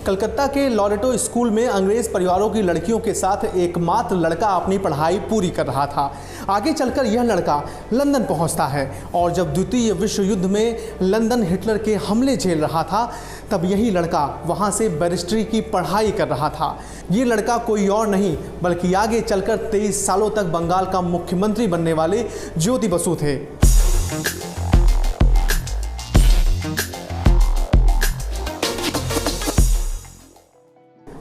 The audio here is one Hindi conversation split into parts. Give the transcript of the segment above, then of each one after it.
कलकत्ता के लॉरेटो स्कूल में अंग्रेज परिवारों की लड़कियों के साथ एकमात्र लड़का अपनी पढ़ाई पूरी कर रहा था। आगे चलकर यह लड़का लंदन पहुंचता है और जब द्वितीय विश्व युद्ध में लंदन हिटलर के हमले झेल रहा था तब यही लड़का वहां से बैरिस्ट्री की पढ़ाई कर रहा था। ये लड़का कोई और नहीं बल्कि आगे चलकर 23 सालों तक बंगाल का मुख्यमंत्री बनने वाले ज्योति बसु थे।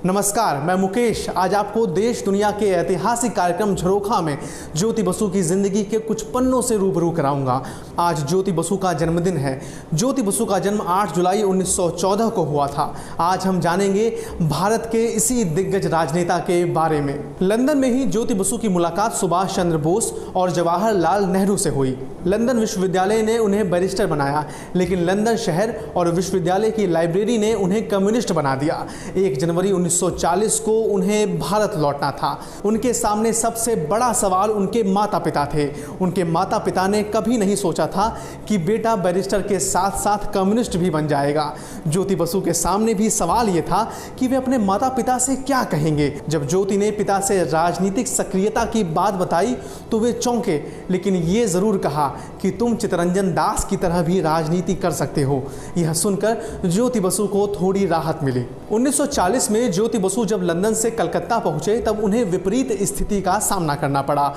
नमस्कार, मैं मुकेश आज आपको देश दुनिया के ऐतिहासिक कार्यक्रम झरोखा में ज्योति बसु की ज़िंदगी के कुछ पन्नों से रूबरू कराऊंगा। आज ज्योति बसु का जन्मदिन है। ज्योति बसु का जन्म 8 जुलाई 1914 को हुआ था। आज हम जानेंगे भारत के इसी दिग्गज राजनेता के बारे में। लंदन में ही ज्योति बसु की मुलाकात सुभाष चंद्र बोस और जवाहरलाल नेहरू से हुई। लंदन विश्वविद्यालय ने उन्हें बैरिस्टर बनाया, लेकिन लंदन शहर और विश्वविद्यालय की लाइब्रेरी ने उन्हें कम्युनिस्ट बना दिया। 1 जनवरी 1940 को उन्हें भारत लौटना था। उनके सामने सबसे बड़ा सवाल उनके माता पिता थे। उनके माता पिता ने कभी नहीं सोचा था कि बेटा बैरिस्टर के साथ साथ कम्युनिस्ट भी बन जाएगा। ज्योति बसु के सामने भी सवाल ये था कि वे अपने माता पिता से क्या कहेंगे। जब ज्योति ने पिता से राजनीतिक सक्रियता की बात बताई तो वे चौंके, लेकिन ये जरूर कहा कि तुम चित्तरंजन दास की तरह भी राजनीति कर सकते हो। यह सुनकर ज्योति बसु को थोड़ी राहत मिली। 1940 में ज्योति बसु जब लंदन से कलकत्ता पहुंचे तब उन्हें विपरीत स्थिति का सामना करना पड़ा।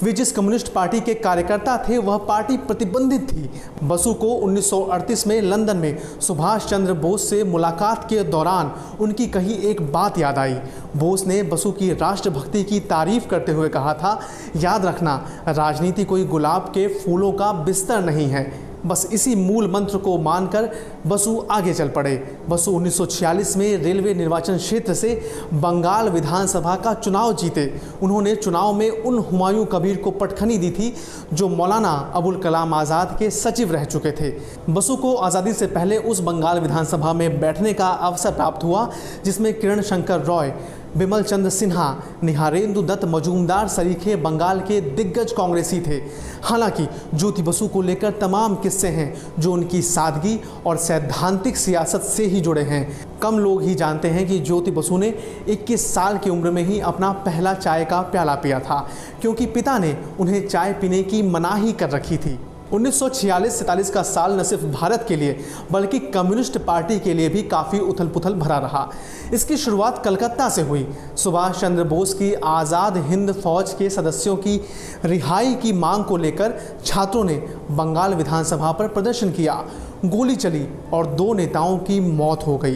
वे जिस कम्युनिस्ट पार्टी के कार्यकर्ता थे वह पार्टी प्रतिबंधित थी। बसु को 1938 में लंदन में सुभाष चंद्र बोस से मुलाकात के दौरान उनकी कही एक बात याद आई। बोस ने बसु की राष्ट्रभक्ति की तारीफ करते हुए कहा था, याद रखना, राजनीति कोई गुलाब के फूलों का बिस्तर नहीं है। बस इसी मूल मंत्र को मानकर बसु आगे चल पड़े। बसु 1946 में रेलवे निर्वाचन क्षेत्र से बंगाल विधानसभा का चुनाव जीते। उन्होंने चुनाव में उन हुमायूं कबीर को पटखनी दी थी जो मौलाना अबुल कलाम आज़ाद के सचिव रह चुके थे। बसु को आज़ादी से पहले उस बंगाल विधानसभा में बैठने का अवसर प्राप्त हुआ जिसमें किरण शंकर रॉय, बिमल चंद्र सिन्हा, निहारेंद्र दत्त मजूमदार सरीखे बंगाल के दिग्गज कांग्रेसी थे। हालांकि ज्योति बसु को लेकर तमाम किस्से हैं जो उनकी सादगी और सैद्धांतिक सियासत से ही जुड़े हैं। कम लोग ही जानते हैं कि ज्योति बसु ने 21 साल की उम्र में ही अपना पहला चाय का प्याला पिया था, क्योंकि पिता ने उन्हें चाय पीने की मनाही कर रखी थी। 1946-47 का साल न सिर्फ भारत के लिए बल्कि कम्युनिस्ट पार्टी के लिए भी काफ़ी उथल पुथल भरा रहा। इसकी शुरुआत कलकत्ता से हुई। सुभाष चंद्र बोस की आज़ाद हिंद फौज के सदस्यों की रिहाई की मांग को लेकर छात्रों ने बंगाल विधानसभा पर प्रदर्शन किया। गोली चली और 2 नेताओं की मौत हो गई।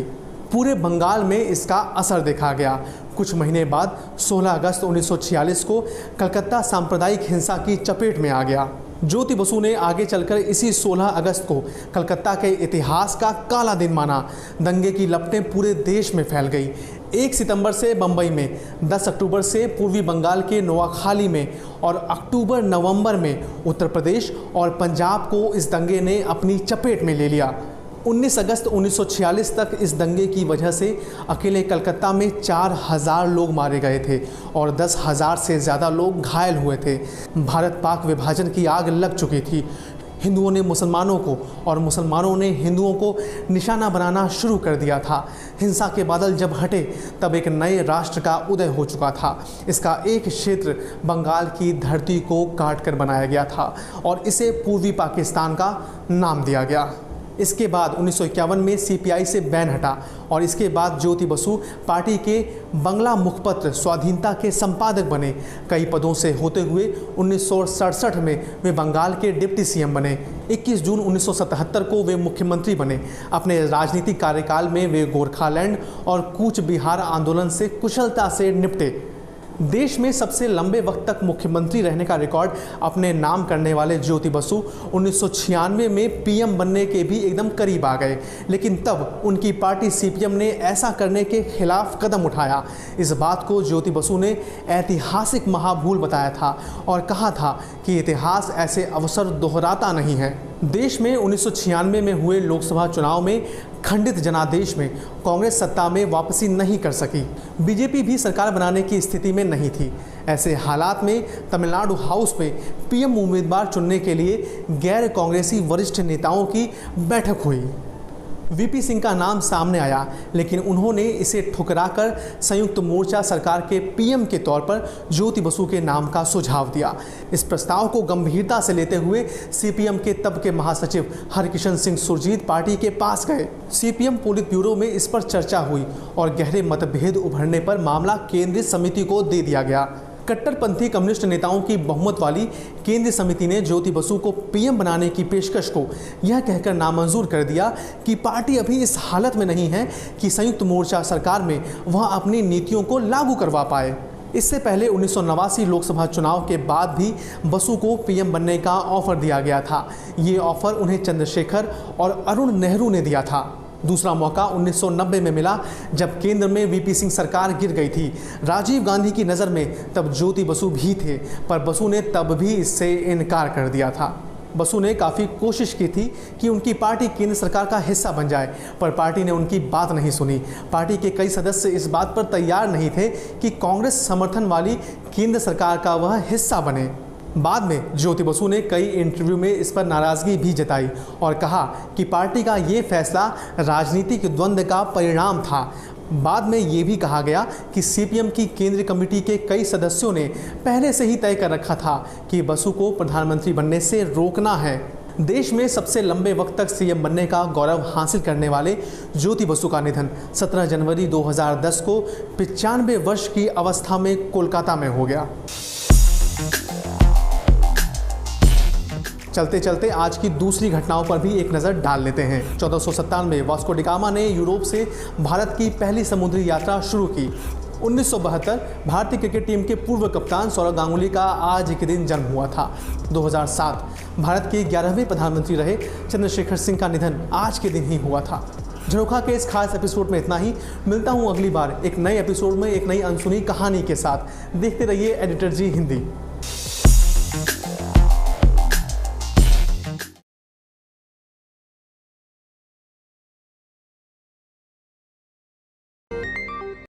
पूरे बंगाल में इसका असर देखा गया। कुछ महीने बाद 16 अगस्त 1946 को कलकत्ता सांप्रदायिक हिंसा की चपेट में आ गया। ज्योति बसु ने आगे चलकर इसी 16 अगस्त को कलकत्ता के इतिहास का काला दिन माना। दंगे की लपटें पूरे देश में फैल गई। 1 सितंबर से बंबई में, 10 अक्टूबर से पूर्वी बंगाल के नोआखाली में और अक्टूबर-नवंबर में उत्तर प्रदेश और पंजाब को इस दंगे ने अपनी चपेट में ले लिया। 19 अगस्त 1946 तक इस दंगे की वजह से अकेले कलकत्ता में 4000 लोग मारे गए थे और 10,000 से ज़्यादा लोग घायल हुए थे। भारत पाक विभाजन की आग लग चुकी थी। हिंदुओं ने मुसलमानों को और मुसलमानों ने हिंदुओं को निशाना बनाना शुरू कर दिया था। हिंसा के बादल जब हटे तब एक नए राष्ट्र का उदय हो चुका था। इसका एक क्षेत्र बंगाल की धरती को काट कर बनाया गया था और इसे पूर्वी पाकिस्तान का नाम दिया गया। इसके बाद 1951 में सीपीआई से बैन हटा और इसके बाद ज्योति बसु पार्टी के बंगला मुखपत्र स्वाधीनता के संपादक बने। कई पदों से होते हुए 1967 में वे बंगाल के डिप्टी सीएम बने। 21 जून 1977 को वे मुख्यमंत्री बने। अपने राजनीतिक कार्यकाल में वे गोरखालैंड और कूच बिहार आंदोलन से कुशलता से निपटे। देश में सबसे लंबे वक्त तक मुख्यमंत्री रहने का रिकॉर्ड अपने नाम करने वाले ज्योति बसु 1996 में पीएम बनने के भी एकदम करीब आ गए, लेकिन तब उनकी पार्टी सीपीएम ने ऐसा करने के खिलाफ कदम उठाया। इस बात को ज्योति बसु ने ऐतिहासिक महाभूल बताया था और कहा था कि इतिहास ऐसे अवसर दोहराता नहीं है। देश में 1996 में हुए लोकसभा चुनाव में खंडित जनादेश में कांग्रेस सत्ता में वापसी नहीं कर सकी। बीजेपी भी सरकार बनाने की स्थिति में नहीं थी। ऐसे हालात में तमिलनाडु हाउस में पीएम उम्मीदवार चुनने के लिए गैर कांग्रेसी वरिष्ठ नेताओं की बैठक हुई। वीपी सिंह का नाम सामने आया, लेकिन उन्होंने इसे ठुकराकर संयुक्त मोर्चा सरकार के पीएम के तौर पर ज्योति बसु के नाम का सुझाव दिया। इस प्रस्ताव को गंभीरता से लेते हुए सीपीएम के तब के महासचिव हरकिशन सिंह सुरजीत पार्टी के पास गए। सीपीएम पोलित ब्यूरो में इस पर चर्चा हुई और गहरे मतभेद उभरने पर मामला केंद्रीय समिति को दे दिया गया। कट्टरपंथी कम्युनिस्ट नेताओं की बहुमत वाली केंद्रीय समिति ने ज्योति बसु को पीएम बनाने की पेशकश को यह कहकर नामंजूर कर दिया कि पार्टी अभी इस हालत में नहीं है कि संयुक्त मोर्चा सरकार में वह अपनी नीतियों को लागू करवा पाए। इससे पहले 1989 लोकसभा चुनाव के बाद भी बसु को पीएम बनने का ऑफर दिया गया था। ये ऑफर उन्हें चंद्रशेखर और अरुण नेहरू ने दिया था। दूसरा मौका 1990 में मिला जब केंद्र में वीपी सिंह सरकार गिर गई थी। राजीव गांधी की नज़र में तब ज्योति बसु भी थे, पर बसु ने तब भी इससे इनकार कर दिया था। बसु ने काफ़ी कोशिश की थी कि उनकी पार्टी केंद्र सरकार का हिस्सा बन जाए, पर पार्टी ने उनकी बात नहीं सुनी। पार्टी के कई सदस्य इस बात पर तैयार नहीं थे कि कांग्रेस समर्थन वाली केंद्र सरकार का वह हिस्सा बने। बाद में ज्योति बसु ने कई इंटरव्यू में इस पर नाराज़गी भी जताई और कहा कि पार्टी का ये फैसला राजनीतिक द्वंद्व का परिणाम था। बाद में ये भी कहा गया कि सीपीएम की केंद्रीय कमेटी के कई सदस्यों ने पहले से ही तय कर रखा था कि बसु को प्रधानमंत्री बनने से रोकना है। देश में सबसे लंबे वक्त तक सीएम बनने का गौरव हासिल करने वाले ज्योति बसु का निधन 17 जनवरी 2010 को 95 वर्ष की अवस्था में कोलकाता में हो गया। चलते चलते आज की दूसरी घटनाओं पर भी एक नज़र डाल लेते हैं। 1497 वास्को डी गामा ने यूरोप से भारत की पहली समुद्री यात्रा शुरू की। 1972 भारतीय क्रिकेट टीम के पूर्व कप्तान सौरव गांगुली का आज ही के दिन जन्म हुआ था। 2007 भारत के 11वें प्रधानमंत्री रहे चंद्रशेखर सिंह का निधन आज के दिन ही हुआ था। झरोखा के इस खास एपिसोड में इतना ही। मिलता हूँ अगली बार एक नए एपिसोड में एक नई अनसुनी कहानी के साथ। देखते रहिए एडिटर जी हिंदी।